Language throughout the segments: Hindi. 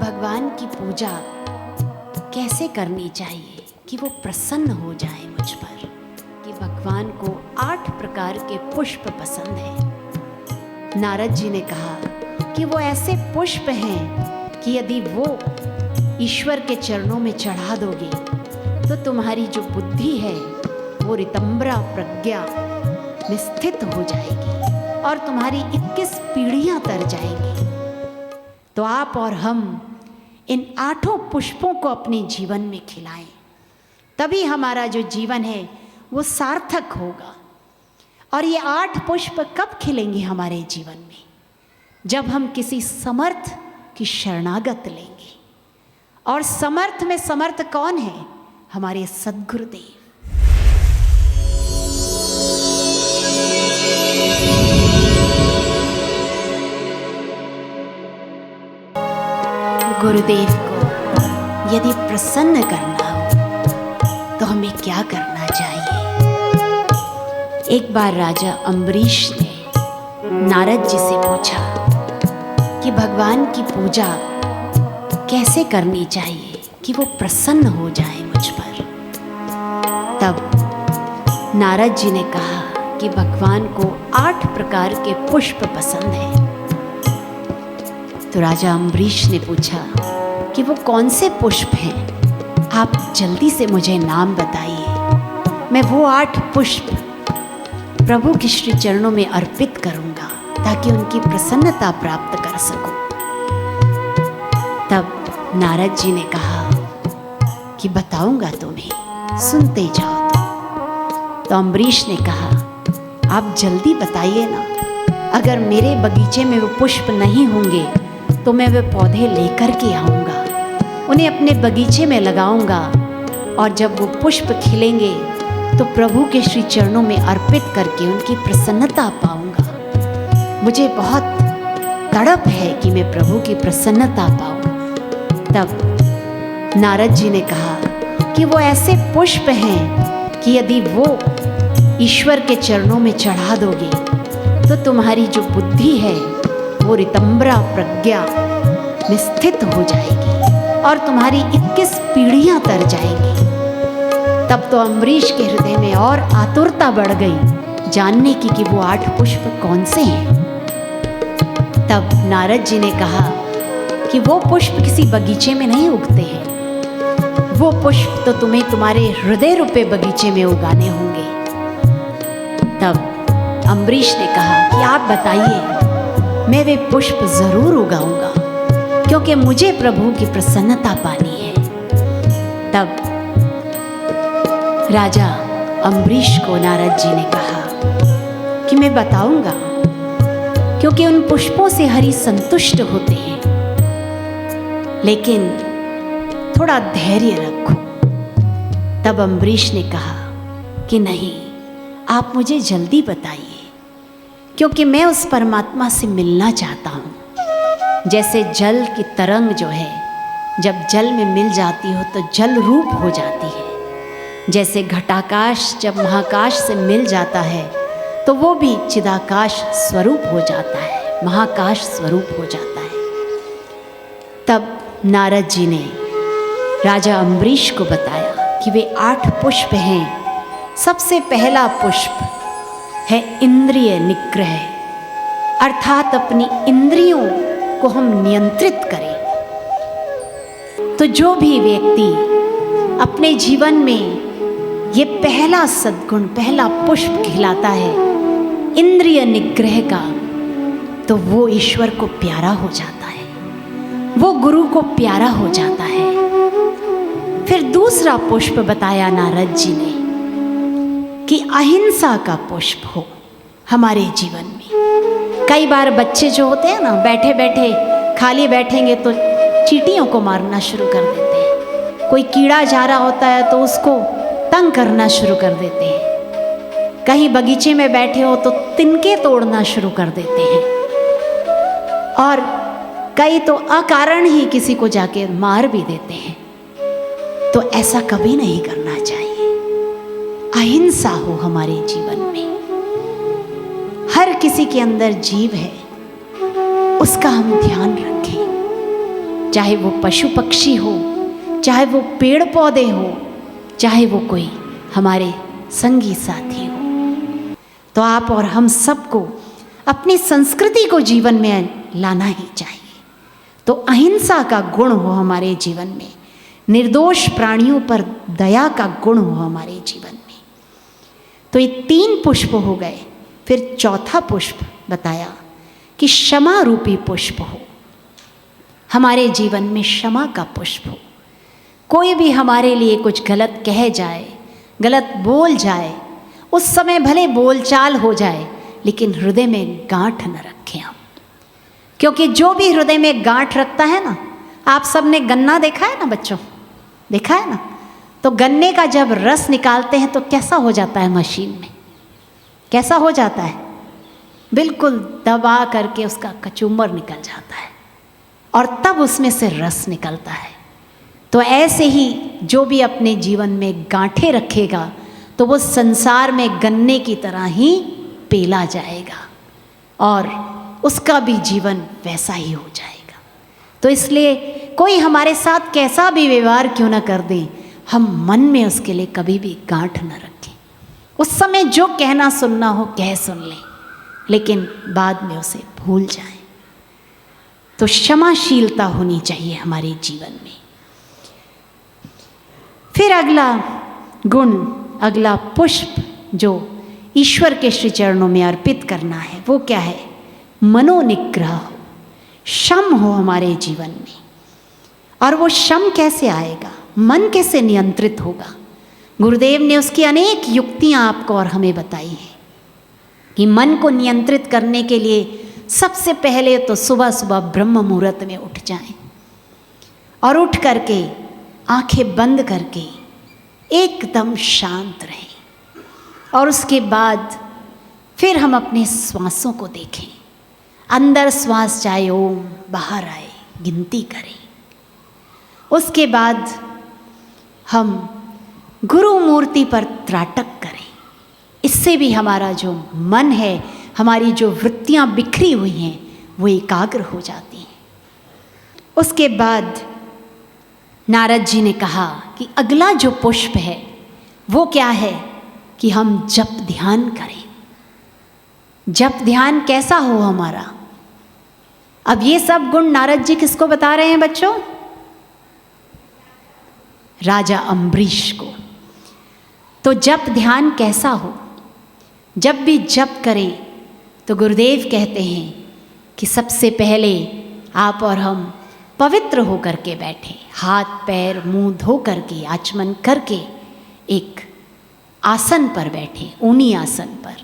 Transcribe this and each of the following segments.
भगवान की पूजा कैसे करनी चाहिए कि वो प्रसन्न हो जाए मुझ पर। कि भगवान को 8 प्रकार के पुष्प पसंद हैं। नारद जी ने कहा कि वो ऐसे पुष्प हैं कि यदि वो ईश्वर के चरणों में चढ़ा दोगे तो तुम्हारी जो बुद्धि है वो रितंबरा प्रज्ञा में स्थित हो जाएगी और तुम्हारी 21 पीढ़ियां तर जाएंगी। तो आप और हम इन 8 पुष्पों को अपने जीवन में खिलाएं, तभी हमारा जो जीवन है वो सार्थक होगा। और ये 8 पुष्प कब खिलेंगे हमारे जीवन में? जब हम किसी समर्थ की शरणागत लेंगे। और समर्थ में समर्थ कौन है? हमारे सद्गुरुदेव। गुरुदेव को यदि प्रसन्न करना हो तो हमें क्या करना चाहिए? एक बार राजा अम्बरीश ने नारद जी से पूछा कि भगवान की पूजा कैसे करनी चाहिए कि वो प्रसन्न हो जाए मुझ पर। तब नारद जी ने कहा कि भगवान को 8 प्रकार के पुष्प पसंद हैं। तो राजा अम्बरीश ने पूछा कि वो कौन से पुष्प हैं? आप जल्दी से मुझे नाम बताइए, मैं वो 8 पुष्प प्रभु के श्री चरणों में अर्पित करूंगा ताकि उनकी प्रसन्नता प्राप्त कर सकूं। तब नारद जी ने कहा कि बताऊंगा तुम्हें, सुनते जाओ। तो अम्बरीश ने कहा आप जल्दी बताइए ना, अगर मेरे बगीचे में वो पुष्प नहीं होंगे तो मैं वे पौधे लेकर के आऊँगा, उन्हें अपने बगीचे में लगाऊंगा और जब वो पुष्प खिलेंगे तो प्रभु के श्री चरणों में अर्पित करके उनकी प्रसन्नता पाऊंगा। मुझे बहुत तड़प है कि मैं प्रभु की प्रसन्नता पाऊं। तब नारद जी ने कहा कि वो ऐसे पुष्प हैं कि यदि वो ईश्वर के चरणों में चढ़ा दोगे तो तुम्हारी जो बुद्धि है वो रितंबरा प्रज्ञा में स्थित हो जाएगी और तुम्हारी 21 पीढ़ियां तर जाएंगी। तब तो अम्बरीश के हृदय में और आतुरता बढ़ गई जानने की कि वो 8 पुष्प कौन से हैं। तब नारद जी ने कहा कि वो पुष्प किसी बगीचे में नहीं उगते हैं, वो पुष्प तो तुम्हें तुम्हारे हृदय रूपे बगीचे में उगाने होंगे। तब अम्बरीश ने कहा कि आप बताइए, मैं वे पुष्प जरूर उगाऊंगा क्योंकि मुझे प्रभु की प्रसन्नता पानी है। तब राजा अम्बरीश को नारद जी ने कहा कि मैं बताऊंगा क्योंकि उन पुष्पों से हरि संतुष्ट होते हैं, लेकिन थोड़ा धैर्य रखो। तब अम्बरीश ने कहा कि नहीं, आप मुझे जल्दी बताइए क्योंकि मैं उस परमात्मा से मिलना चाहता हूँ। जैसे जल की तरंग जो है जब जल में मिल जाती हो तो जल रूप हो जाती है, जैसे घटाकाश जब महाकाश से मिल जाता है तो वो भी चिदाकाश स्वरूप हो जाता है, महाकाश स्वरूप हो जाता है। तब नारद जी ने राजा अम्बरीश को बताया कि वे 8 पुष्प हैं। सबसे पहला पुष्प है इंद्रिय निग्रह, अर्थात अपनी इंद्रियों को हम नियंत्रित करें। तो जो भी व्यक्ति अपने जीवन में ये पहला सद्गुण, पहला पुष्प खिलाता है इंद्रिय निग्रह का, तो वो ईश्वर को प्यारा हो जाता है, वो गुरु को प्यारा हो जाता है। फिर दूसरा पुष्प बताया नारद जी ने कि अहिंसा का पुष्प हो हमारे जीवन में। कई बार बच्चे जो होते हैं ना, बैठे बैठे खाली बैठेंगे तो चींटियों को मारना शुरू कर देते हैं, कोई कीड़ा जा रहा होता है तो उसको तंग करना शुरू कर देते हैं, कहीं बगीचे में बैठे हो तो तिनके तोड़ना शुरू कर देते हैं, और कई तो अकारण ही किसी को जाके मार भी देते हैं। तो ऐसा कभी नहीं करना चाहिए। अहिंसा हो हमारे जीवन में। हर किसी के अंदर जीव है, उसका हम ध्यान रखें। चाहे वो पशु पक्षी हो, चाहे वो पेड़ पौधे हो, चाहे वो कोई हमारे संगी साथी हो। तो आप और हम सबको अपनी संस्कृति को जीवन में लाना ही चाहिए। तो अहिंसा का गुण हो हमारे जीवन में, निर्दोष प्राणियों पर दया का गुण हो हमारे जीवन में। तो ये 3 पुष्प हो गए। फिर चौथा पुष्प बताया कि क्षमा रूपी पुष्प हो, हमारे जीवन में क्षमा का पुष्प हो। कोई भी हमारे लिए कुछ गलत कह जाए, गलत बोल जाए, उस समय भले बोलचाल हो जाए, लेकिन हृदय में गांठ न रखें हम। क्योंकि जो भी हृदय में गांठ रखता है ना, आप सबने गन्ना देखा है ना बच्चों, देखा है ना? तो गन्ने का जब रस निकालते हैं तो कैसा हो जाता है मशीन में, कैसा हो जाता है? बिल्कुल दबा करके उसका कचूमर निकल जाता है और तब उसमें से रस निकलता है। तो ऐसे ही जो भी अपने जीवन में गांठे रखेगा तो वो संसार में गन्ने की तरह ही पेला जाएगा और उसका भी जीवन वैसा ही हो जाएगा। तो इसलिए कोई हमारे साथ कैसा भी व्यवहार क्यों ना कर दे, हम मन में उसके लिए कभी भी गांठ न रखें। उस समय जो कहना सुनना हो कह सुन लें, लेकिन बाद में उसे भूल जाएं। तो क्षमाशीलता होनी चाहिए हमारे जीवन में। फिर अगला गुण, अगला पुष्प जो ईश्वर के श्री चरणों में अर्पित करना है, वो क्या है? मनोनिग्रह हो, शम हो हमारे जीवन में। और वो शम कैसे आएगा, मन कैसे नियंत्रित होगा? गुरुदेव ने उसकी अनेक युक्तियां आपको और हमें बताई हैं कि मन को नियंत्रित करने के लिए सबसे पहले तो सुबह सुबह ब्रह्म मुहूर्त में उठ जाएं और उठ करके आंखें बंद करके एकदम शांत रहें। और उसके बाद फिर हम अपने श्वासों को देखें। अंदर श्वास जाए ओम, बाहर आए, गिनती करें। उसके बाद हम गुरु मूर्ति पर त्राटक करें। इससे भी हमारा जो मन है, हमारी जो वृत्तियां बिखरी हुई हैं, वो एकाग्र हो जाती हैं। उसके बाद नारद जी ने कहा कि अगला जो पुष्प है वो क्या है कि हम जप ध्यान करें। जप ध्यान कैसा हो हमारा? अब ये सब गुण नारद जी किसको बता रहे हैं बच्चों? राजा अम्बरीश को। तो जप ध्यान कैसा हो? जब भी जप करें तो गुरुदेव कहते हैं कि सबसे पहले आप और हम पवित्र होकर के बैठें, हाथ पैर मुंह धो करके, आचमन करके एक आसन पर बैठें, ऊनी आसन पर।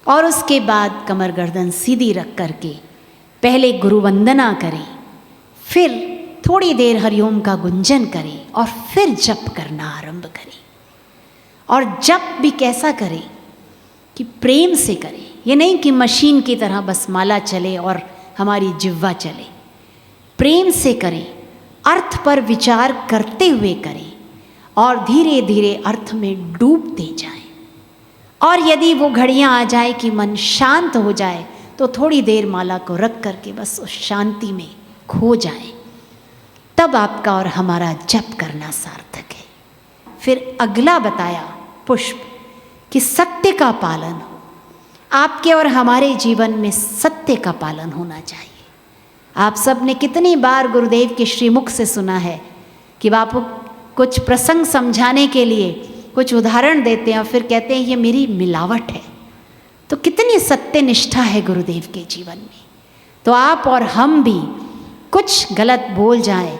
और उसके बाद कमर गर्दन सीधी रख करके पहले गुरु वंदना करें, फिर थोड़ी देर हरिओम का गुंजन करें और फिर जप करना आरंभ करें। और जप भी कैसा करें कि प्रेम से करें। ये नहीं कि मशीन की तरह बस माला चले और हमारी जिह्वा चले। प्रेम से करें, अर्थ पर विचार करते हुए करें और धीरे धीरे अर्थ में डूबते जाएं। और यदि वो घड़ियां आ जाए कि मन शांत हो जाए तो थोड़ी देर माला को रख करके बस उस शांति में खो जाए, तब आपका और हमारा जप करना सार्थक है। फिर अगला बताया पुष्प कि सत्य का पालन हो। आपके और हमारे जीवन में सत्य का पालन होना चाहिए। आप सब ने कितनी बार गुरुदेव के श्रीमुख से सुना है कि बापू कुछ प्रसंग समझाने के लिए कुछ उदाहरण देते हैं और फिर कहते हैं ये मेरी मिलावट है। तो कितनी सत्य निष्ठा है गुरुदेव के जीवन में। तो आप और हम भी कुछ गलत बोल जाएं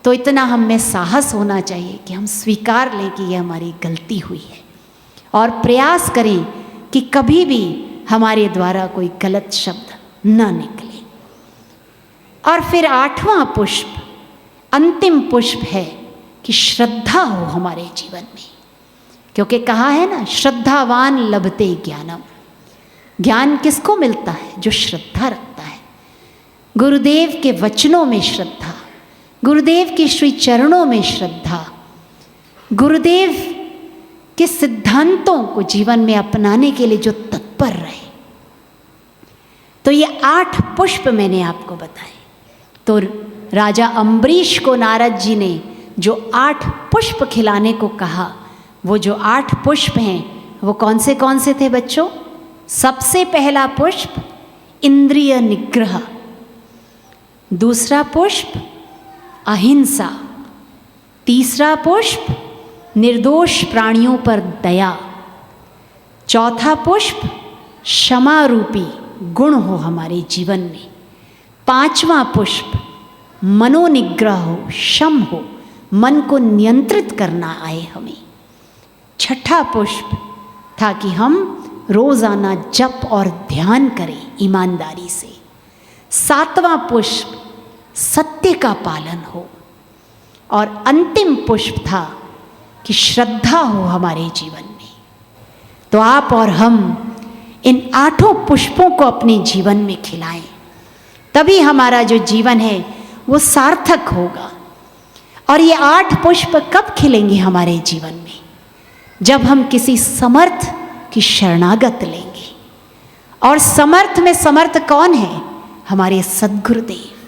तो इतना हम में साहस होना चाहिए कि हम स्वीकार लें कि यह हमारी गलती हुई है और प्रयास करें कि कभी भी हमारे द्वारा कोई गलत शब्द न निकले। और फिर 8वां पुष्प, अंतिम पुष्प है कि श्रद्धा हो हमारे जीवन में। क्योंकि कहा है ना, श्रद्धावान लभते ज्ञानम। ज्ञान किसको मिलता है? जो श्रद्धा रखता है। गुरुदेव के वचनों में श्रद्धा, गुरुदेव के श्री चरणों में श्रद्धा, गुरुदेव के सिद्धांतों को जीवन में अपनाने के लिए जो तत्पर रहे। तो ये 8 पुष्प मैंने आपको बताए। तो राजा अम्बरीश को नारद जी ने जो 8 पुष्प खिलाने को कहा, वो जो 8 पुष्प हैं वो कौन से थे बच्चों? सबसे पहला पुष्प इंद्रिय निग्रह, दूसरा पुष्प अहिंसा, तीसरा पुष्प निर्दोष प्राणियों पर दया, चौथा पुष्प क्षमा रूपी गुण हो हमारे जीवन में, पांचवा पुष्प मनोनिग्रह हो, शम हो, मन को नियंत्रित करना आए हमें, छठा पुष्प था कि हम रोजाना जप और ध्यान करें ईमानदारी से, सातवां पुष्प सत्य का पालन हो, और अंतिम पुष्प था कि श्रद्धा हो हमारे जीवन में। तो आप और हम इन 8 पुष्पों को अपने जीवन में खिलाएं, तभी हमारा जो जीवन है वो सार्थक होगा। और ये 8 पुष्प कब खिलेंगे हमारे जीवन में? जब हम किसी समर्थ की शरणागत लेंगे। और समर्थ में समर्थ कौन है? हमारे सद्गुरुदेव।